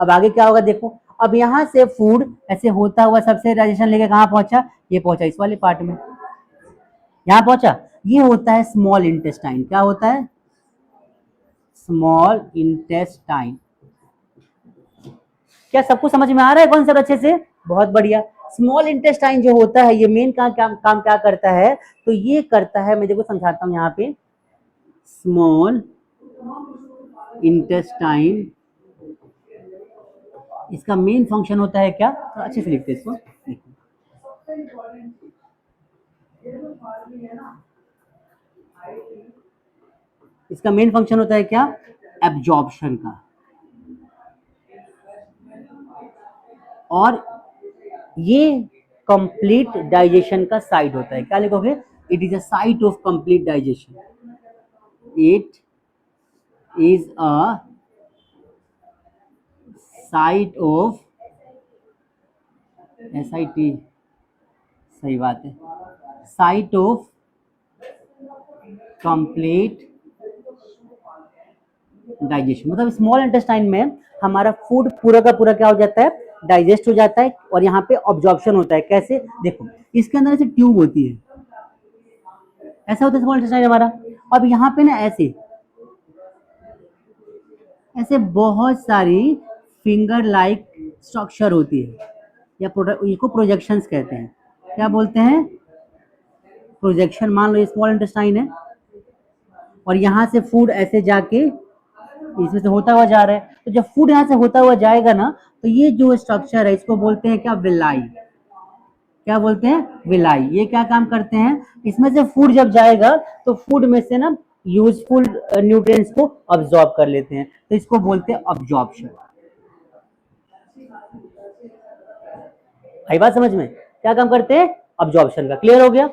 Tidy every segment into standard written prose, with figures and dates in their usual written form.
अब आगे क्या होगा देखो, अब यहाँ से फूड ऐसे होता हुआ सबसे डाइजेशन लेके कहाँ पहुंचा, ये पहुंचा इस वाले पार्ट में, यहाँ पहुंचा। ये होता है स्मॉल इंटेस्टाइन। क्या होता है? Small intestine. क्या सबको समझ में आ रहा है कॉन्सेप्ट अच्छे से? बहुत बढ़िया। स्मॉल इंटेस्टाइन जो होता है ये मेन काम क्या करता है, तो ये करता है, मैं देखो समझाता हूँ यहाँ पे। स्मॉल इंटेस्टाइन, इसका मेन फंक्शन होता है क्या, तो अच्छे से लिखते हैं इसको। इसका मेन फंक्शन होता है क्या? एब्जॉर्प्शन का। और ये कंप्लीट डाइजेशन का साइट होता है। क्या लिखोगे? It is a site of complete digestion. It is a site of, SIT, सही बात है, साइट ऑफ कंप्लीट डाइजेशन। मतलब स्मॉल इंटेस्टाइन में हमारा फूड पूरा का पूरा क्या हो जाता है, डाइजेस्ट हो जाता है, और यहाँ पे ऑब्जॉर्प्शन होता है। कैसे? देखो इसके अंदर ऐसे ट्यूब होती है, ऐसा होता है स्मॉल इंटेस्टाइन हमारा। अब यहाँ पे ना ऐसे ऐसे बहुत सारी फिंगर लाइक स्ट्रक्चर होती है, या इसको प्रोजेक्शंस कहते हैं। क्या बोलते हैं? प्रोजेक्शन। मान लो ये स्मॉल इंटेस्टाइन है, और यहाँ से फूड ऐसे जाके इसमें से होता हुआ जा रहा है। तो जब फूड यहाँ से होता हुआ जाएगा ना, तो ये जो स्ट्रक्चर है इसको बोलते हैं क्या? विलाई। क्या बोलते हैं? विलाई। ये क्या काम करते हैं? इसमें से फूड जब जाएगा तो फूड में से ना यूजफुल न्यूट्रिएंट्स को अब्सॉर्ब कर लेते हैं, तो इसको बोलते हैं अब्जॉर्प्शन। आई बात समझ में? क्या काम करते हैं? अब्जॉर्प्शन का। क्लियर हो गया?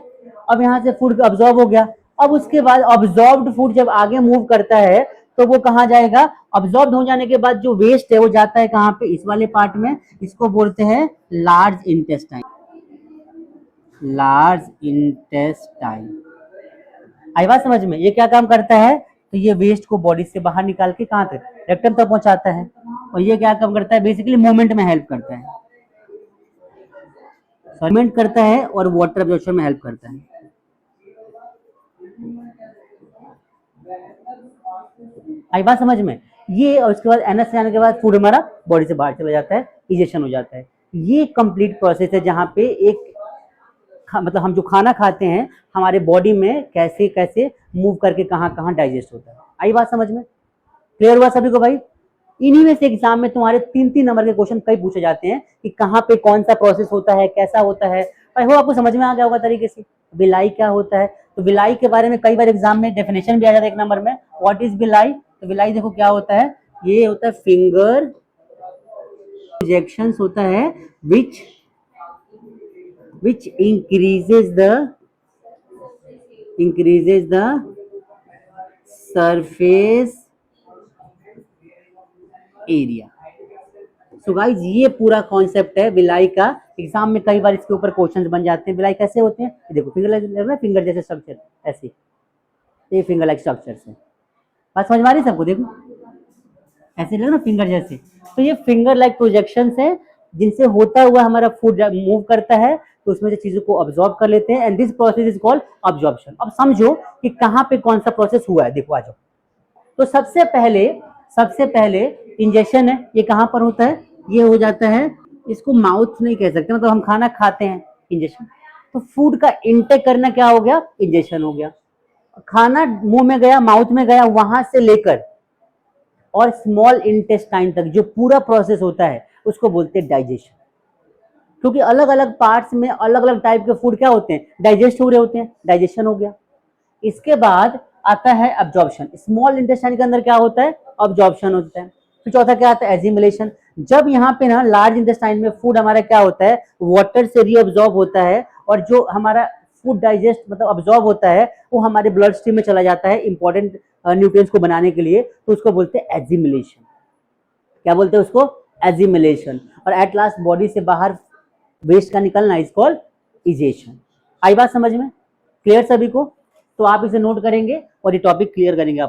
अब यहाँ से फूड अब्सॉर्ब हो गया। अब उसके बाद अब्सॉर्ब्ड फूड जब आगे मूव करता है तो वो कहाँ जाएगा? अब्सॉर्ब हो जाने के बाद जो वेस्ट है वो जाता है कहाँ पे? इस वाले पार्ट में। इसको बोलते हैं लार्ज इंटेस्टाइन। Large intestine. आई बात समझ में? ये क्या काम करता है? तो ये वेस्ट को बॉडी से बाहर निकाल के कहाँ तक? रेक्टम तक पहुंचाता है। और ये क्या काम करता है? बेसिकली मूवमेंट में हेल्प करता है, मूवमेंट करता है और वाटर एब्जॉर्प्शन में हेल्प करता है। आई बात समझ में? ये, और उसके बाद एनएस से आने के बाद फूड हमारा बॉडी से बाहर चला जाता है, इजेशन हो जाता है। ये कंप्लीट प्रोसेस है जहाँ पे एक मतलब हम जो खाना खाते हैं हमारे बॉडी में कैसे कैसे मूव करके कहाँ कहाँ डाइजेस्ट होता है। आई बात समझ में? क्लियर हुआ सभी को भाई? इन्हीं में से एग्जाम में तुम्हारे 3-3 नंबर के क्वेश्चन कई पूछे जाते हैं कि कहाँ पे कौन सा प्रोसेस होता है, कैसा होता है। आई होप आपको समझ में आ गया होगा तरीके से। विलाई क्या होता है, तो विलाई के बारे में कई बार एग्जाम में डेफिनेशन भी आ जाता है 1 नंबर में। What is villi? तो विलाई देखो क्या होता है, ये होता है फिंगर प्रोजेक्शंस होता है which increases the surface area। So guys ये पूरा कॉन्सेप्ट है विलाई का। एग्जाम में कई बार इसके ऊपर क्वेश्चंस बन जाते हैं। विलाई कैसे होते हैं? देखो फिंगर जैसे स्ट्रक्चर, ऐसे ये फिंगर लाइक स्ट्रक्चर से। बात समझ में आ रही है सबको? देखो ऐसे लगे ना फिंगर जैसे, तो ये फिंगर लाइक प्रोजेक्शंस है जिनसे होता हुआ हमारा फूड मूव करता है, तो उसमें से चीजों को ऑब्जॉर्ब कर लेते हैं, and this process is called absorption. अब समझो कि कहाँ पे कौन सा प्रोसेस हुआ है। देखो आ जाओ। तो सबसे पहले इंजेक्शन है, ये कहाँ पर होता है? ये हो जाता है, इसको माउथ नहीं कह सकते, मतलब हम खाना खाते हैं इंजेक्शन। तो फूड का इंटेक करना क्या हो गया? इंजेक्शन हो गया। खाना मुंह में गया, माउथ में गया, वहां से लेकर और स्मॉल इंटेस्टाइन तक जो पूरा प्रोसेस होता है उसको बोलते हैं डाइजेशन। क्योंकि अलग अलग पार्ट्स में अलग अलग टाइप के फूड क्या होते हैं? डाइजेस्ट हो रहे होते हैं, डाइजेशन हो गया। इसके बाद आता है अब्जॉर्प्शन। स्मॉल इंटेस्टाइन के अंदर क्या होता है? अब्जॉर्प्शन होता है। फिर चौथा क्या आता है? एजिमुलेशन। जब यहाँ पे ना लार्ज इंटेस्टाइन में फूड हमारा क्या होता है? वाटर से रीअब्जॉर्ब होता है, और जो हमारा फूड डाइजेस्ट मतलब अब्जॉर्ब होता है वो हमारे ब्लड स्ट्रीम में चला जाता है इंपॉर्टेंट न्यूट्रिएंट्स को बनाने के लिए, तो उसको बोलते हैं एजिमुलेशन। क्या बोलते हैं उसको? एजिमुलेशन। और एट लास्ट बॉडी से बाहर वेस्ट का निकलना इज कॉल्ड इजेशन। आई बात समझ में? क्लियर सभी को? तो आप इसे नोट करेंगे और ये टॉपिक क्लियर करेंगे आप।